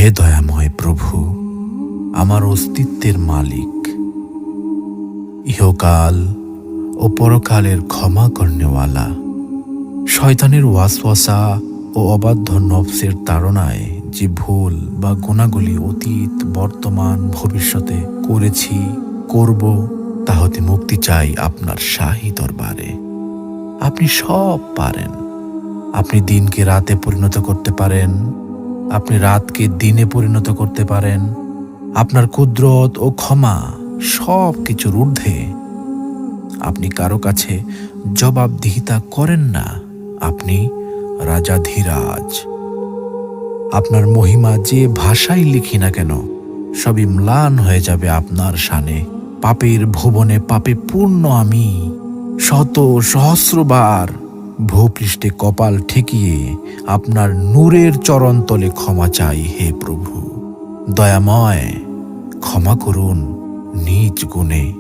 হে দয়াময় প্রভু, আমার অস্তিত্বের মালিক, ইহকাল ও পরকালের ক্ষমা করনেওয়ালা, শয়তানের ওয়াসওয়াসা ও অবাধ্য নফসের তাড়নায় যে ভুল বা গুনাহগুলি অতীত, বর্তমান, ভবিষ্যতে করেছি, করব, তা হতে মুক্তি চাই আপনার শাহী দরবারে। আপনি সব পারেন। আপনি দিনকে রাতে পরিণত করতে পারেন, আপনি রাতকে দিনে পরিণত করতে পারেন। আপনার কুদরত ও ক্ষমা সব কিছুর ঊর্ধ্বে। আপনি কারো কাছে জবাবদিহিতা করেন না। আপনি রাজাধিরাজ। আপনার মহিমা যে ভাষায় লিখি না কেন, সবই ম্লান হয়ে যাবে আপনার শানে। পাপের ভুবনে পাপে পূর্ণ আমি, শত সহস্রবার ভূপৃষ্ঠে কপাল ঠেকিয়ে আপনার নূরের চরণতলে ক্ষমা চাই। হে প্রভু দয়াময়, ক্ষমা করুন নিজ গুণে।